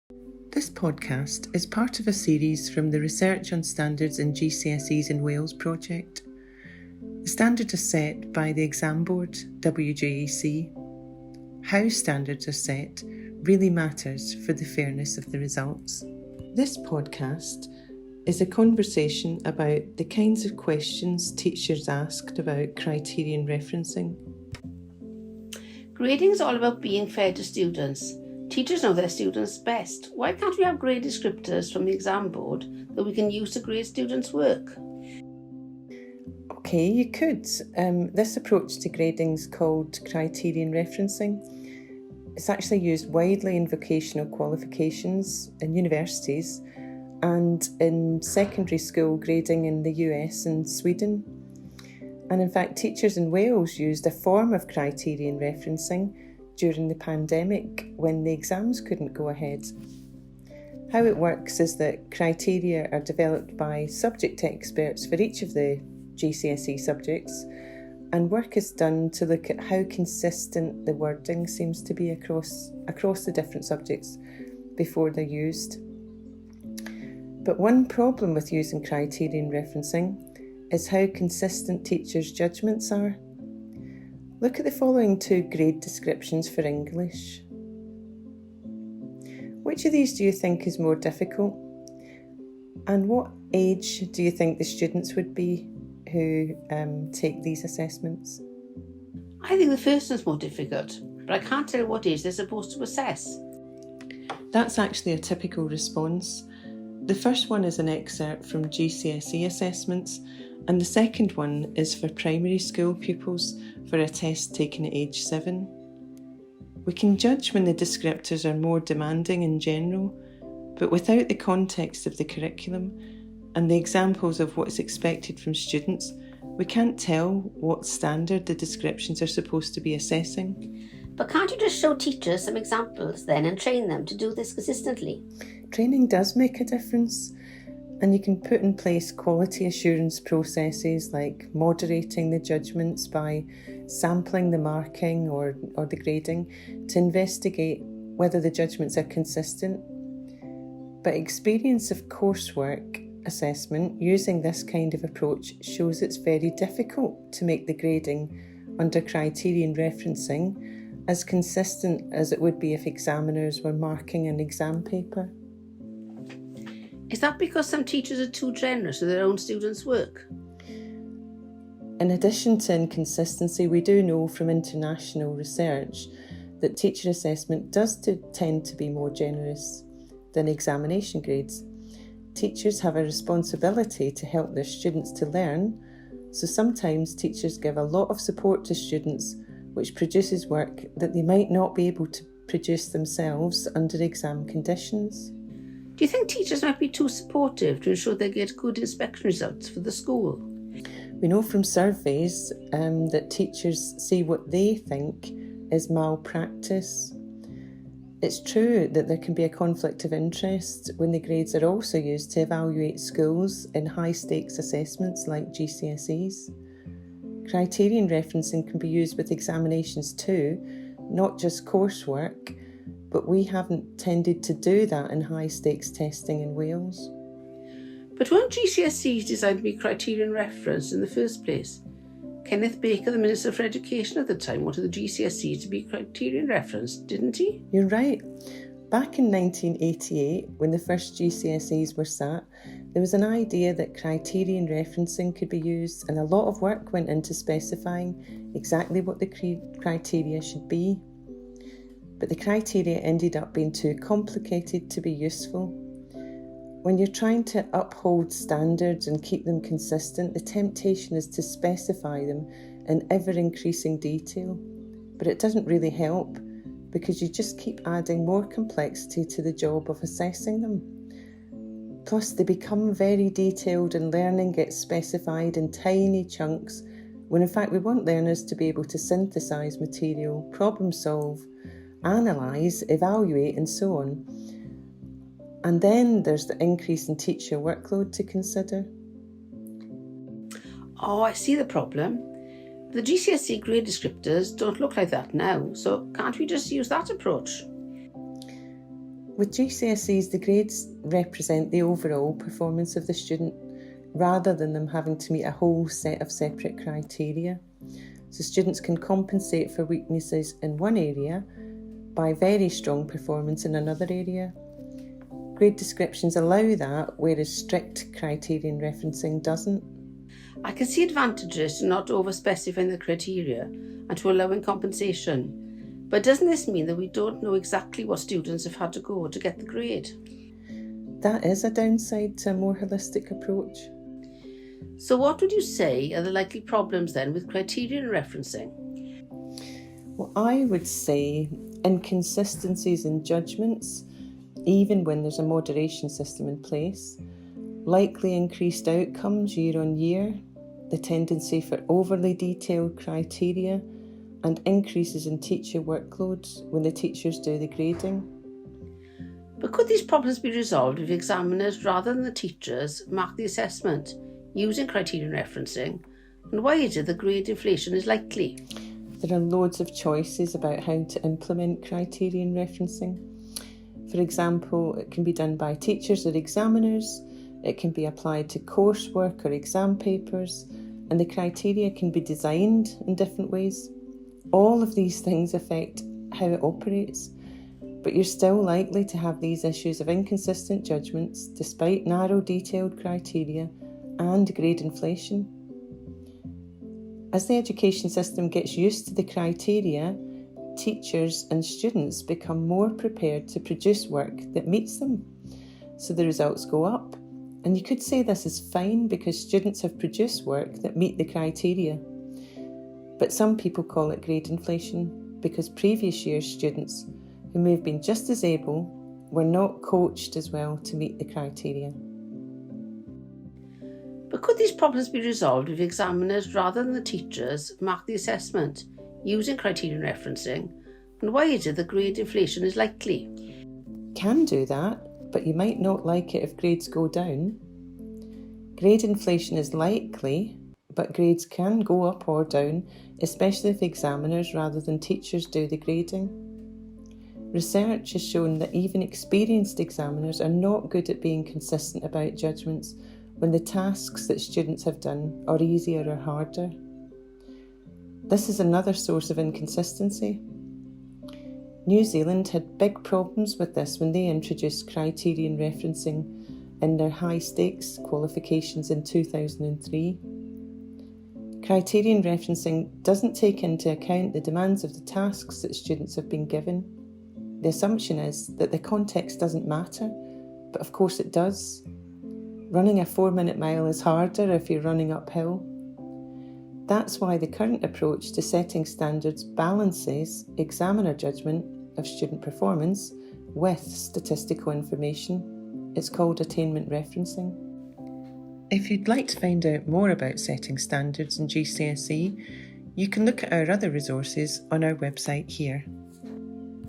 This podcast is part of a series from the Research on Standards in GCSEs in Wales project. The standard is set by the exam board, WGEC. How standards are set really matters for the fairness of the results. This podcast is a conversation about the kinds of questions teachers asked about criterion referencing. Grading is all about being fair to students. Teachers know their students best. Why can't we have grade descriptors from the exam board that we can use to grade students' work? Okay, you could. This approach to grading is called criterion referencing. It's actually used widely in vocational qualifications in universities and in secondary school grading in the US and Sweden. And in fact, teachers in Wales used a form of criterion referencing during the pandemic when the exams couldn't go ahead. How it works is that criteria are developed by subject experts for each of the GCSE subjects, and work is done to look at how consistent the wording seems to be across the different subjects before they're used. But one problem with using criterion referencing is how consistent teachers' judgments are. Look at the following two grade descriptions for English. Which of these do you think is more difficult? And what age do you think the students would be who take these assessments? I think the first one's more difficult, but I can't tell what age they're supposed to assess. That's actually a typical response. The first one is an excerpt from GCSE assessments, and the second one is for primary school pupils for a test taken at age 7. We can judge when the descriptors are more demanding in general, but without the context of the curriculum and the examples of what's expected from students, we can't tell what standard the descriptions are supposed to be assessing. But can't you just show teachers some examples then and train them to do this consistently? Training does make a difference, and you can put in place quality assurance processes like moderating the judgments by sampling the marking or the grading to investigate whether the judgments are consistent. But experience of coursework assessment using this kind of approach shows it's very difficult to make the grading under criterion referencing as consistent as it would be if examiners were marking an exam paper. Is that because some teachers are too generous with their own students' work? In addition to inconsistency, we do know from international research that teacher assessment does tend to be more generous than examination grades. Teachers have a responsibility to help their students to learn, so sometimes teachers give a lot of support to students, which produces work that they might not be able to produce themselves under exam conditions. Do you think teachers might be too supportive to ensure they get good inspection results for the school? We know from surveys that teachers see what they think is malpractice. It's true that there can be a conflict of interest when the grades are also used to evaluate schools in high-stakes assessments like GCSEs. Criterion referencing can be used with examinations too, not just coursework, but we haven't tended to do that in high-stakes testing in Wales. But weren't GCSEs designed to be criterion referenced in the first place? Kenneth Baker, the Minister for Education at the time, wanted the GCSEs to be criterion referenced, didn't he? You're right. Back in 1988, when the first GCSEs were sat, there was an idea that criterion referencing could be used, and a lot of work went into specifying exactly what the criteria should be. But the criteria ended up being too complicated to be useful. When you're trying to uphold standards and keep them consistent, the temptation is to specify them in ever-increasing detail. But it doesn't really help, because you just keep adding more complexity to the job of assessing them. Plus, they become very detailed and learning gets specified in tiny chunks, when in fact we want learners to be able to synthesise material, problem solve, analyse, evaluate and so on. And then there's the increase in teacher workload to consider. Oh, I see the problem. The GCSE grade descriptors don't look like that now, so can't we just use that approach? With GCSEs, the grades represent the overall performance of the student rather than them having to meet a whole set of separate criteria. So students can compensate for weaknesses in one area by very strong performance in another area. Grade descriptions allow that, whereas strict criterion referencing doesn't. I can see advantages to not over-specifying the criteria and to allowing compensation. But doesn't this mean that we don't know exactly what students have had to go to get the grade? That is a downside to a more holistic approach. So what would you say are the likely problems then with criterion referencing? Well, I would say inconsistencies in judgments, even when there's a moderation system in place, likely increased outcomes year on year, the tendency for overly detailed criteria, and increases in teacher workloads when the teachers do the grading. But could these problems be resolved if examiners, rather than the teachers, mark the assessment using criterion referencing? And why is it that grade inflation is likely? There are loads of choices about how to implement criterion referencing. For example, it can be done by teachers or examiners, it can be applied to coursework or exam papers, and the criteria can be designed in different ways. All of these things affect how it operates, but you're still likely to have these issues of inconsistent judgments despite narrow detailed criteria and grade inflation. As the education system gets used to the criteria, teachers and students become more prepared to produce work that meets them. So the results go up. And you could say this is fine because students have produced work that meet the criteria. But some people call it grade inflation because previous year's students, who may have been just as able, were not coached as well to meet the criteria. But could these problems be resolved if examiners, rather than the teachers, mark the assessment using criterion referencing? And why is it that grade inflation is likely? Can do that, but you might not like it if grades go down. Grade inflation is likely, but grades can go up or down, especially if examiners rather than teachers do the grading. Research has shown that even experienced examiners are not good at being consistent about judgments when the tasks that students have done are easier or harder. This is another source of inconsistency. New Zealand had big problems with this when they introduced criterion referencing in their high-stakes qualifications in 2003. Criterion referencing doesn't take into account the demands of the tasks that students have been given. The assumption is that the context doesn't matter, but of course it does. Running a 4-minute mile is harder if you're running uphill. That's why the current approach to setting standards balances examiner judgment of student performance with statistical information. It's called attainment referencing. If you'd like to find out more about setting standards in GCSE, you can look at our other resources on our website here.